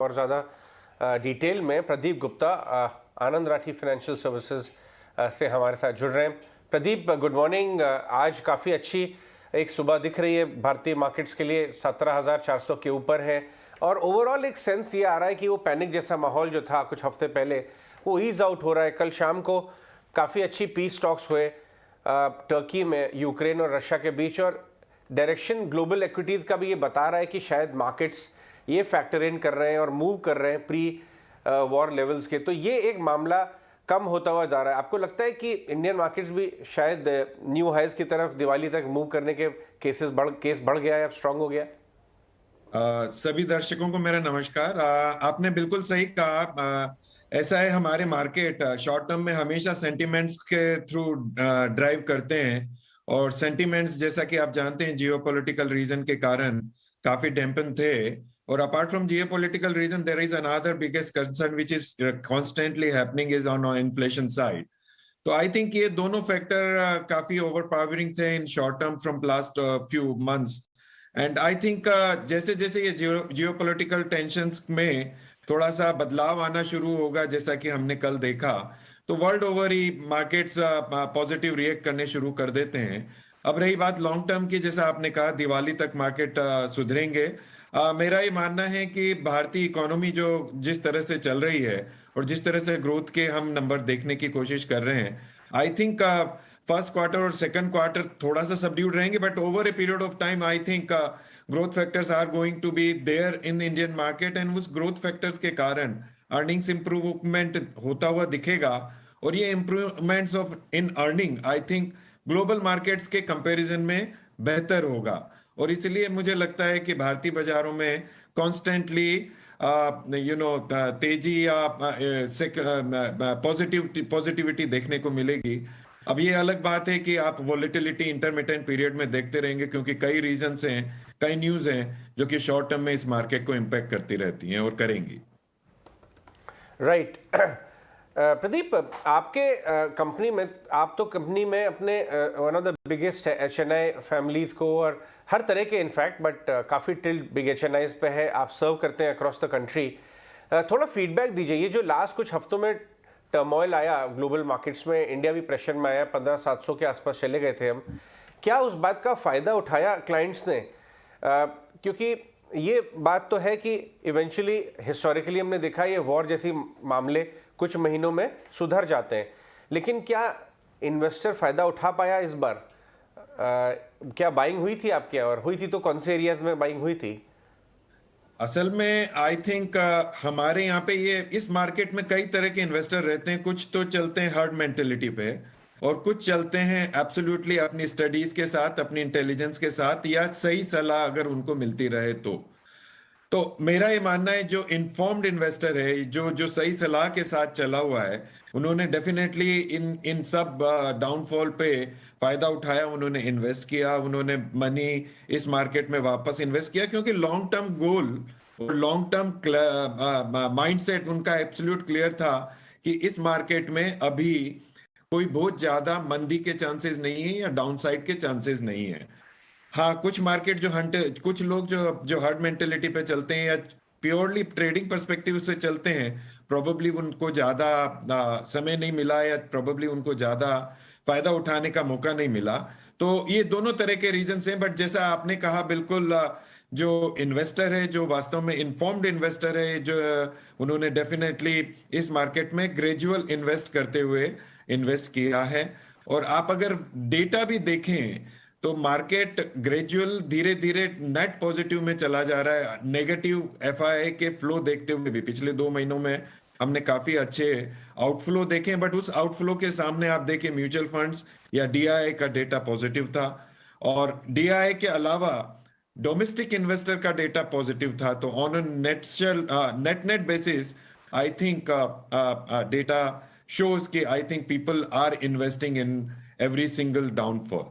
और ज़्यादा डिटेल में प्रदीप गुप्ता आनंद राठी फाइनेंशियल सर्विसेज से हमारे साथ जुड़ रहे हैं। Pradeep, good morning. आज काफ़ी अच्छी एक सुबह दिख रही है भारतीय मार्केट्स के लिए, 17,400 के ऊपर है और ओवरऑल एक सेंस ये आ रहा है कि वो पैनिक जैसा माहौल जो था कुछ हफ्ते पहले वो ईज आउट हो रहा है। कल शाम को काफ़ी अच्छी पीस टॉक्स हुए टर्की में यूक्रेन और रशिया के बीच, और डायरेक्शन ग्लोबल इक्विटीज़ का भी ये बता रहा है कि शायद मार्केट्स ये फैक्टर इन कर रहे हैं और मूव कर रहे हैं प्री वॉर लेवल्स के। तो ये एक मामला कम होता हुआ जा रहा है। आपको लगता है कि इंडियन मार्केट्स भी शायद न्यू हाइज की तरफ दिवाली तक मूव करने के केस बढ़ गया है, अब स्ट्रांग हो गया? सभी दर्शकों को मेरा नमस्कार। आपने बिल्कुल सही कहा। ऐसा है, हमारे मार्केट शॉर्ट टर्म में हमेशा सेंटिमेंट्स के थ्रू ड्राइव करते हैं, और सेंटिमेंट्स जैसा कि आप जानते हैं जियोपॉलिटिकल रीजन के कारण काफी डैम्पन थे। और apart from geopolitical reason there is another biggest concern which is constantly happening is on inflation side. तो आई थिंक ये दोनों फैक्टर काफी ओवरपावरिंग थे in short term from last few months. And I think जैसे जैसे ये geopolitical tensions में थोड़ा सा बदलाव आना शुरू होगा, जैसा कि हमने कल देखा, तो वर्ल्ड ओवर ही मार्केट्स पॉजिटिव रिएक्ट करने शुरू कर देते हैं। अब रही बात लॉन्ग टर्म की, जैसा आपने कहा दिवाली तक मार्केट सुधरेंगे। मेरा ये मानना है कि भारतीय इकोनॉमी जो जिस तरह से चल रही है और जिस तरह से ग्रोथ के हम नंबर देखने की कोशिश कर रहे हैं, आई थिंक फर्स्ट क्वार्टर और सेकंड क्वार्टर थोड़ा सा सबड्यूड रहेंगे, but over a period of time I think growth factors are going to be there in Indian market, and उस ग्रोथ फैक्टर्स के कारण अर्निंग्स इंप्रूवमेंट होता हुआ दिखेगा। और ये improvements of in earning I think global markets के comparison में बेहतर होगा, और इसलिए मुझे लगता है कि भारतीय बाजारों में कॉन्स्टेंटली तेजी या पॉजिटिविटी देखने को मिलेगी। अब ये अलग बात है कि आप वॉलेटिलिटी इंटरमिटेंट पीरियड में देखते रहेंगे, क्योंकि कई रीजंस हैं, कई न्यूज हैं जो कि शॉर्ट टर्म में इस मार्केट को इम्पैक्ट करती रहती हैं और करेंगी। राइट। प्रदीप, आपके कंपनी में, आप तो कंपनी में अपने वन ऑफ द बिगेस्ट है HNI फैमिलीज को और हर तरह के इनफैक्ट, बट काफ़ी टिल्ट बिग HNIs पे है, आप सर्व करते हैं अक्रॉस द कंट्री। थोड़ा फीडबैक दीजिए। ये जो लास्ट कुछ हफ्तों में टर्मोइल आया ग्लोबल मार्केट्स में, इंडिया भी प्रेशर में आया, 15,700 के आसपास चले गए थे हम, क्या उस बात का फ़ायदा उठाया क्लाइंट्स ने? क्योंकि ये बात तो है कि इवेंचुअली हिस्टोरिकली हमने देखा ये वॉर जैसी मामले कुछ महीनों में सुधर जाते हैं, लेकिन क्या इन्वेस्टर फ़ायदा उठा पाया इस बार? क्या बाइंग हुई थी आपके यहाँ, और हुई थी तो कौन से एरियाज में बाइंग हुई थी? असल में आई थिंक हमारे यहाँ पे ये इस मार्केट में कई तरह के इन्वेस्टर रहते हैं। कुछ तो चलते हैं हर्ड मेंटेलिटी पे, और कुछ चलते हैं एब्सोल्युटली अपनी स्टडीज के साथ, अपनी इंटेलिजेंस के साथ, या सही सलाह अगर उनको मिलती रहे तो मेरा ये मानना है जो इन्फॉर्म्ड इन्वेस्टर है, जो जो सही सलाह के साथ चला हुआ है, उन्होंने डेफिनेटली इन सब डाउनफॉल पे फायदा उठाया। उन्होंने इन्वेस्ट किया, उन्होंने मनी इस मार्केट में वापस इन्वेस्ट किया, क्योंकि लॉन्ग टर्म गोल और लॉन्ग टर्म माइंडसेट उनका एब्सोल्यूट क्लियर था कि इस मार्केट में अभी कोई बहुत ज्यादा मंदी के चांसेस नहीं है या डाउनसाइड के चांसेस नहीं है। हाँ, कुछ मार्केट जो कुछ लोग जो हर्ड मेंटेलिटी पे चलते हैं या प्योरली ट्रेडिंग पर्सपेक्टिव से चलते हैं, प्रोबेबली उनको ज्यादा समय नहीं मिला, या प्रोबेबली उनको ज्यादा फायदा उठाने का मौका नहीं मिला। तो ये दोनों तरह के रीजंस हैं। बट जैसा आपने कहा, बिल्कुल जो इन्वेस्टर है, जो वास्तव में इन्फॉर्म्ड इन्वेस्टर है, जो उन्होंने डेफिनेटली इस मार्केट में ग्रेजुअल इन्वेस्ट करते हुए इन्वेस्ट किया है। और आप अगर डेटा भी देखें तो मार्केट ग्रेजुअल धीरे धीरे नेट पॉजिटिव में चला जा रहा है। नेगेटिव FII के फ्लो देखते हुए भी पिछले 2 महीनों में हमने काफी अच्छे आउटफ्लो देखे, बट उस आउटफ्लो के सामने आप देखिए म्यूचुअल फंड्स या DII का डेटा पॉजिटिव था, और DII के अलावा डोमेस्टिक इन्वेस्टर का डेटा पॉजिटिव था। तो on net basis I think data shows कि I think people are investing in every single downfall.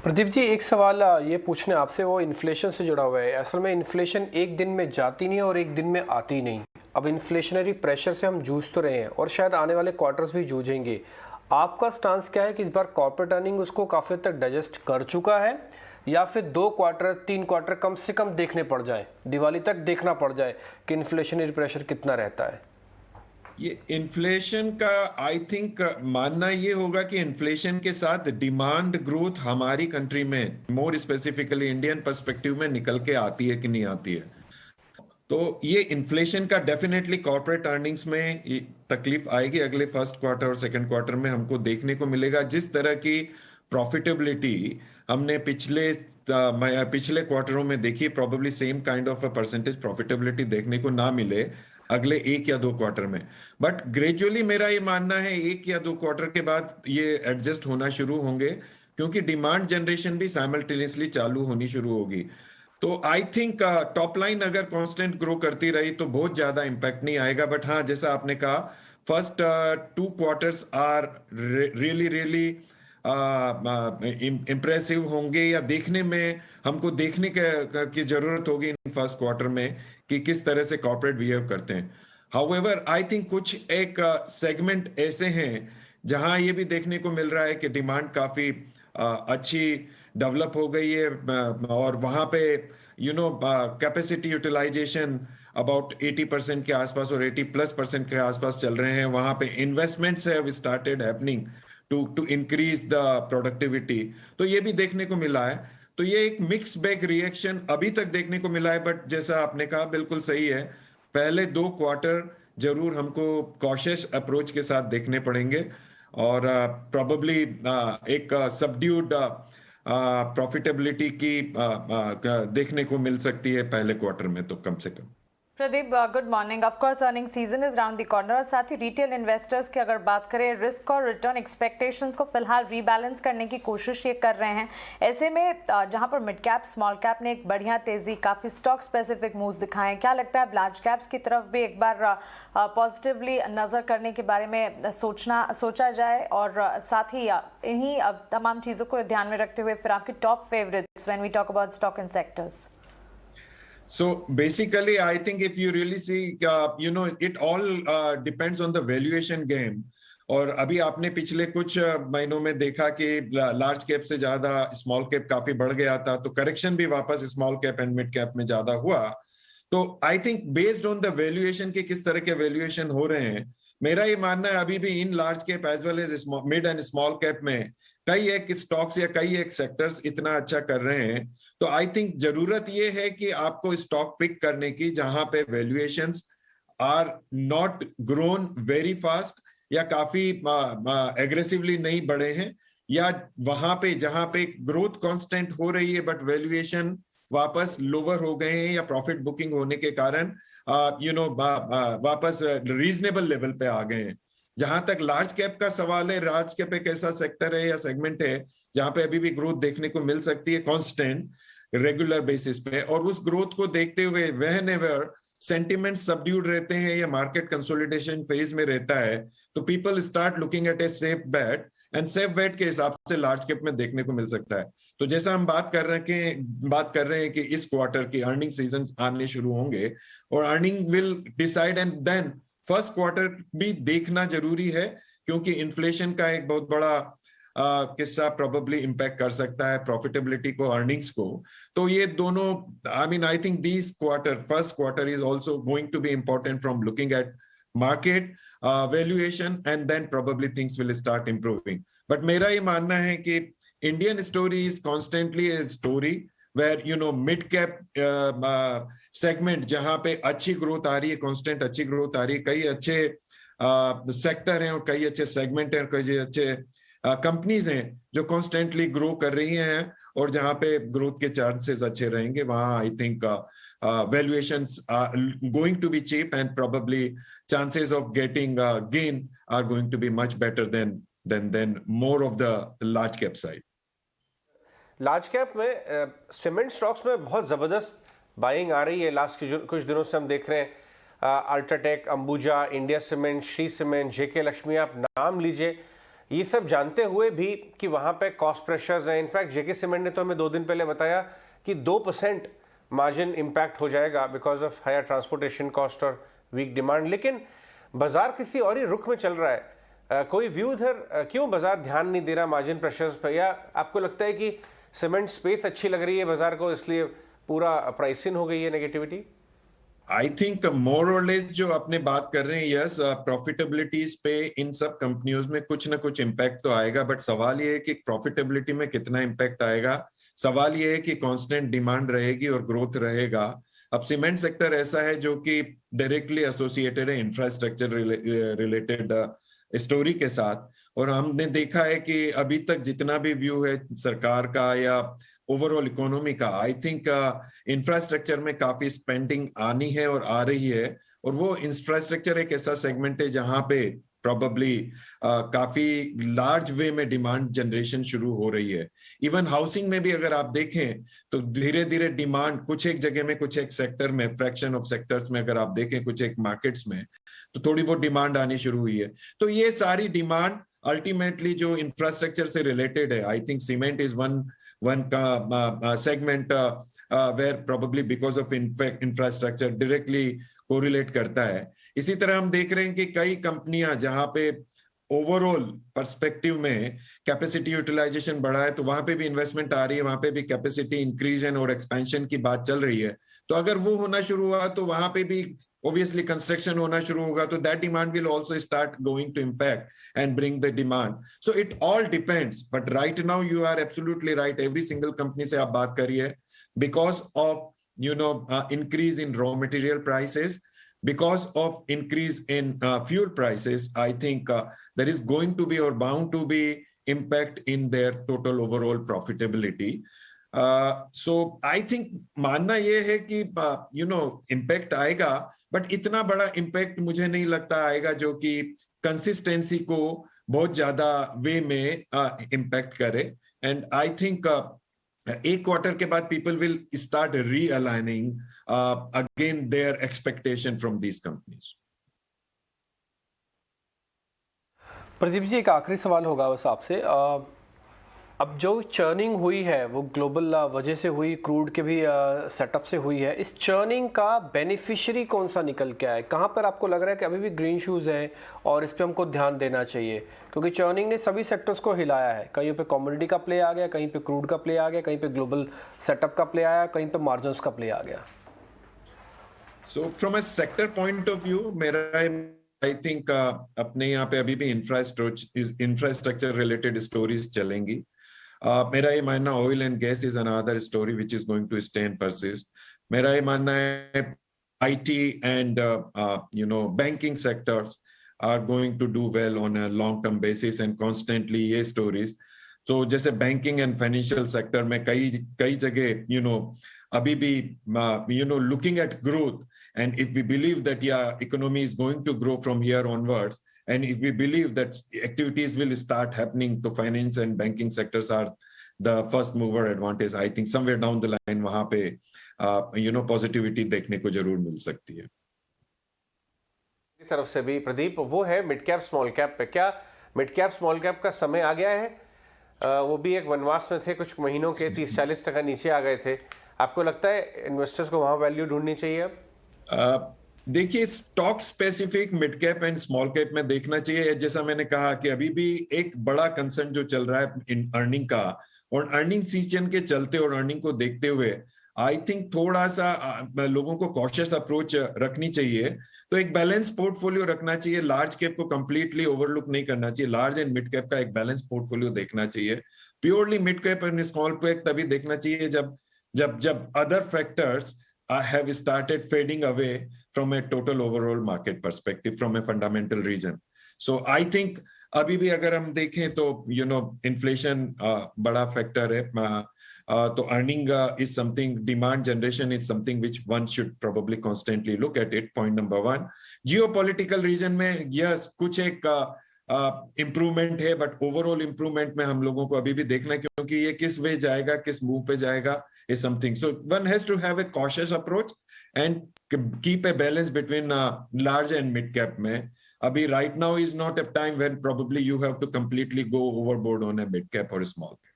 Pradeep ji, एक सवाल ये पूछने आपसे, वो इन्फ्लेशन से जुड़ा हुआ है। असल में इन्फ्लेशन एक दिन में जाती नहीं और एक दिन में आती नहीं। अब इन्फ्लेशनरी प्रेशर से हम जूझ तो रहे हैं और शायद आने वाले क्वार्टर्स भी जूझेंगे। आपका स्टांस क्या है कि इस बार कॉर्पोरेट अर्निंग उसको काफ़ी हद तक डाइजेस्ट कर चुका है, या फिर 2 क्वार्टर 3 क्वार्टर कम से कम देखने पड़ जाए, दिवाली तक देखना पड़ जाए कि इन्फ्लेशनरी प्रेशर कितना रहता है? ये इन्फ्लेशन का आई थिंक मानना ये होगा कि इन्फ्लेशन के साथ डिमांड ग्रोथ हमारी कंट्री में, मोर स्पेसिफिकली इंडियन पर्सपेक्टिव में, निकल के आती है कि नहीं आती है। तो ये इन्फ्लेशन का डेफिनेटली कॉर्पोरेट अर्निंग्स में तकलीफ आएगी। अगले फर्स्ट क्वार्टर और सेकंड क्वार्टर में हमको देखने को मिलेगा। जिस तरह की प्रॉफिटेबिलिटी हमने पिछले क्वार्टरों में देखी, probably same kind of a percentage profitability देखने को ना मिले अगले 1 या 2 क्वार्टर में। बट ग्रेजुअली मेरा ये मानना है 1 या 2 क्वार्टर के बाद ये एडजस्ट होना शुरू होंगे, क्योंकि डिमांड जनरेशन भी साइमल्टेनियसली चालू होनी शुरू होगी। तो आई थिंक टॉप लाइन अगर कांस्टेंट ग्रो करती रही तो बहुत ज्यादा इंपैक्ट नहीं आएगा। बट हाँ, जैसा आपने कहा, first 2 quarters are really impressive होंगे, या देखने में हमको देखने की जरूरत होगी इन फर्स्ट क्वार्टर में कि किस तरह से कॉर्पोरेट बिहेव करते हैं। हाउएवर आई थिंक कुछ एक सेगमेंट ऐसे हैं जहां ये भी देखने को मिल रहा है कि डिमांड काफी अच्छी डेवलप हो गई है, और वहां पे कैपेसिटी यूटिलाइजेशन अबाउट 80% के आसपास और 80+% के आसपास चल रहे हैं। वहां पे investments have started happening to increase the productivity. तो ये भी देखने को मिला है। तो ये एक मिक्स बैग रिएक्शन अभी तक देखने को मिला है। बट जैसा आपने कहा, बिल्कुल सही है, पहले 2 क्वार्टर जरूर हमको कॉशियस अप्रोच के साथ देखने पड़ेंगे, और प्रोबेबली एक सबड्यूड प्रॉफिटेबिलिटी की देखने को मिल सकती है पहले क्वार्टर में, तो कम से कम। Pradeep, good morning. Of course earning season is round the corner, और साथ ही रिटेल इन्वेस्टर्स की अगर बात करें, रिस्क और रिटर्न एक्सपेक्टेशंस को फिलहाल रीबैलेंस करने की कोशिश ये कर रहे हैं। ऐसे में जहां पर मिड कैप स्मॉल कैप ने एक बढ़िया तेजी, काफ़ी स्टॉक स्पेसिफिक मूव्स दिखाए, क्या लगता है लार्ज कैप्स की तरफ भी एक बार पॉजिटिवली नज़र करने के बारे में सोचा जाए, और साथ ही इन्हीं तमाम चीज़ों को ध्यान में रखते हुए फिर आपकी top favourites when we talk about stock and sectors? So basically, I think if you really see, it all depends on the valuation game. और अभी आपने पिछले कुछ महीनों में देखा कि लार्ज कैप से ज्यादा स्मॉल कैप काफी बढ़ गया था, तो करेक्शन भी वापस small cap and mid cap में ज्यादा हुआ। तो I think based on the valuation के किस तरह के वैल्यूएशन हो रहे हैं, मेरा ये मानना है अभी भी in large cap as well as mid and small cap में कई एक स्टॉक्स या कई एक सेक्टर्स इतना अच्छा कर रहे हैं। तो आई थिंक जरूरत ये है कि आपको स्टॉक पिक करने की जहां पे valuations are not grown very fast, या काफी एग्रेसिवली नहीं बढ़े हैं, या वहां पे जहां पे ग्रोथ कांस्टेंट हो रही है बट वैल्यूएशन वापस लोअर हो गए हैं, या प्रॉफिट बुकिंग होने के कारण वापस रीजनेबल लेवल पे आ गए हैं। जहां तक लार्ज कैप का सवाल है, लार्ज कैप एक ऐसा सेक्टर है या सेगमेंट है जहां पे अभी भी ग्रोथ देखने को मिल सकती है कांस्टेंट रेगुलर बेसिस पे, और उस ग्रोथ को देखते हुए व्हेनेवर सेंटिमेंट सबड्यूड रहते हैं या मार्केट कंसोलिडेशन फेज में रहता है, तो people start looking at a safe bet, and safe bet के हिसाब से लार्ज कैप में देखने को मिल सकता है। तो जैसा हम बात कर रहे हैं कि इस क्वार्टर की अर्निंग सीजन आने शुरू होंगे, और earning will decide, and then first quarter भी देखना जरूरी है, क्योंकि इन्फ्लेशन का एक बहुत बड़ा किस्सा प्रोबेबली इंपैक्ट कर सकता है प्रॉफिटेबिलिटी को, अर्निंग्स को। तो ये दोनों, I think this quarter, first quarter is also going to be important from looking at market valuation, and then probably things will start improving. But मेरा ये मानना है कि Indian story is constantly a story where mid cap segment जहां पे अच्छी growth आ रही है, कांस्टेंट अच्छी ग्रोथ आ रही है, कई अच्छे सेक्टर हैं और कई अच्छे सेगमेंट हैं, कई अच्छे कंपनीज हैं जो कॉन्स्टेंटली ग्रो कर रही हैं, और जहां पे ग्रोथ के चांसेस अच्छे रहेंगे, वहां I think valuations are going to be cheap, and probably chances of getting gain are going to be much better than more of the large cap side. Large cap में cement stocks में बहुत ज़बरदस्त buying आ रही है। Last कुछ दिनों से हम देख रहे हैं UltraTech, Ambuja, India Cement, Shree Cement, JK Lakshmi, आप नाम लीजिए। ये सब जानते हुए भी कि वहाँ पे कॉस्ट प्रेशर्स हैं। इनफैक्ट जेके सीमेंट ने तो हमें 2 दिन पहले बताया कि 2% मार्जिन इम्पैक्ट हो जाएगा because of higher transportation cost और वीक डिमांड। लेकिन बाजार किसी और ही रुख में चल रहा है। कोई व्यू इधर क्यों बाजार ध्यान नहीं दे रहा मार्जिन प्रेशर्स पर, या आपको लगता है कि सीमेंट स्पेस अच्छी लग रही है बाजार को, इसलिए पूरा प्राइसिंग हो गई है नेगेटिविटी? आई थिंक मोर और लेस जो आपने बात कर रहे हैं, यस, प्रॉफिटेबिलिटीज पे इन सब कंपनियों में कुछ ना कुछ इम्पैक्ट तो आएगा, बट सवाल ये है कि प्रॉफिटेबिलिटी में कितना इम्पैक्ट आएगा। सवाल ये है कि कांस्टेंट डिमांड रहेगी और ग्रोथ रहेगा। अब सीमेंट सेक्टर ऐसा है जो कि डायरेक्टली एसोसिएटेड है इंफ्रास्ट्रक्चर रिलेटेड स्टोरी के साथ, और हमने देखा है कि अभी तक जितना भी व्यू है सरकार का या ओवरऑल इकोनॉमी का, आई थिंक इंफ्रास्ट्रक्चर में काफी स्पेंडिंग आनी है और आ रही है, और वो इंफ्रास्ट्रक्चर एक ऐसा सेगमेंट है जहां पे प्रॉबली काफी लार्ज वे में डिमांड जनरेशन शुरू हो रही है। इवन हाउसिंग में भी अगर आप देखें तो धीरे धीरे डिमांड कुछ एक जगह में, कुछ एक सेक्टर में, फ्रैक्शन ऑफ सेक्टर्स में अगर आप देखें कुछ एक मार्केट्स में, तो थोड़ी बहुत डिमांड आनी शुरू हुई है। तो ये सारी डिमांड अल्टीमेटली जो इंफ्रास्ट्रक्चर से रिलेटेड है, I think cement is one segment where probably because of infrastructure directly correlate करता है। इसी तरह हम देख रहे हैं कि कई कंपनियां जहां पे ओवरऑल पर्सपेक्टिव में कैपेसिटी यूटिलाइजेशन बढ़ा है, तो वहां पे भी इन्वेस्टमेंट आ रही है, वहां पे भी कैपेसिटी इंक्रीज और एक्सपेंशन की बात चल रही है। तो अगर वो होना शुरू हुआ तो वहां पे भी obviously construction होना शुरू होगा, तो that demand will also start going to impact and bring the demand. So it all depends, but right now you are absolutely right, every single company से आप बात करिए, because of increase in raw material prices, because of increase in fuel prices, I think there is going to be or bound to be impact in their total overall profitability. So I think मानना ये है कि impact आएगा, but इतना बड़ा impact मुझे नहीं लगता आएगा जो कि कंसिस्टेंसी को बहुत ज्यादा वे में इम्पैक्ट करे। एंड आई थिंक एक क्वार्टर के बाद people will start realigning again their expectation from these companies. Pradeep ji, एक आखिरी सवाल होगा बस आपसे। अब जो चर्निंग हुई है वो ग्लोबल वजह से हुई, क्रूड के भी सेटअप से हुई है, इस चर्निंग का बेनिफिशियरी कौन सा निकल के आए? कहाँ पर आपको लग रहा है कि अभी भी ग्रीन शूज़ हैं और इस पे हमको ध्यान देना चाहिए? क्योंकि चर्निंग ने सभी सेक्टर्स को हिलाया है, कहीं पे कमोडिटी का प्ले आ गया, कहीं पे क्रूड का प्ले आ गया, कहीं पे ग्लोबल सेटअप का प्ले आया, कहीं पे मार्जिन्स का प्ले आ गया। So from a sector point of view, मेरा आई थिंक अपने यहाँ पे अभी भी इंफ्रास्ट्रक्चर रिलेटेड स्टोरीज चलेंगी। मेरा ये मानना oil and gas is another story which is going to stay and persist. मेरा ये मानना है IT and banking sectors are going to do well on a long term basis and constantly ये stories. तो जैसे बैंकिंग एंड फाइनेंशियल सेक्टर में कई जगह अभी भी looking at growth, and if we believe that economy is going to grow from here onwards, and if we believe that activities will start happening, to finance and banking sectors are the first mover advantage, I think somewhere down the line वहां पे positivity देखने को जरूर मिल सकती है। तरफ से भी प्रदीप, वो है मिड कैप स्मॉल कैप पे। क्या मिड कैप स्मॉल कैप का समय आ गया है? वो भी एक वनवास में थे, कुछ महीनों के 30-40% नीचे आ गए थे। आपको लगता है इन्वेस्टर्स को वहां वैल्यू ढूंढनी चाहिए अब? देखिए, stock specific mid cap and small cap में देखना चाहिए। जैसा मैंने कहा कि अभी भी एक बड़ा कंसर्न जो चल रहा है इन अर्निंग का, और अर्निंग सीजन के चलते और अर्निंग को देखते हुए आई थिंक थोड़ा सा लोगों को कॉशियस अप्रोच रखनी चाहिए। तो एक बैलेंस पोर्टफोलियो रखना चाहिए, लार्ज कैप को कंप्लीटली ओवरलुक नहीं करना चाहिए, लार्ज एंड मिड कैप का एक बैलेंस पोर्टफोलियो देखना चाहिए। Purely mid cap and small cap तभी देखना चाहिए जब other factors have started fading away from a total overall market perspective, from a fundamental reason. So I think अभी भी अगर हम देखें तो inflation बड़ा factor है, तो earning is something, demand generation is something which one should probably constantly look at it. Point number one. Geopolitical region में yes कुछ एक इम्प्रूवमेंट है, बट ओवरऑल इम्प्रूवमेंट में हम लोगों को अभी भी देखना है, क्योंकि ये किस वे जाएगा, किस मूव पे जाएगा is something. So one has to have a cautious approach and keep a balance between large and mid cap में. Abhi right now is not a time when probably you have to completely go overboard on a mid cap or a small cap.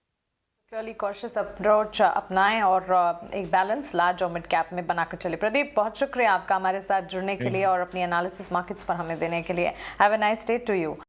Really cautious approach अपनाएं और एक balance large और mid cap में बनाकर चले। प्रदीप, बहुत शुक्रिया आपका हमारे साथ जुड़ने के लिए और अपनी एनालिसिस मार्केट्स पर हमें देने के लिए। Have a nice day to you.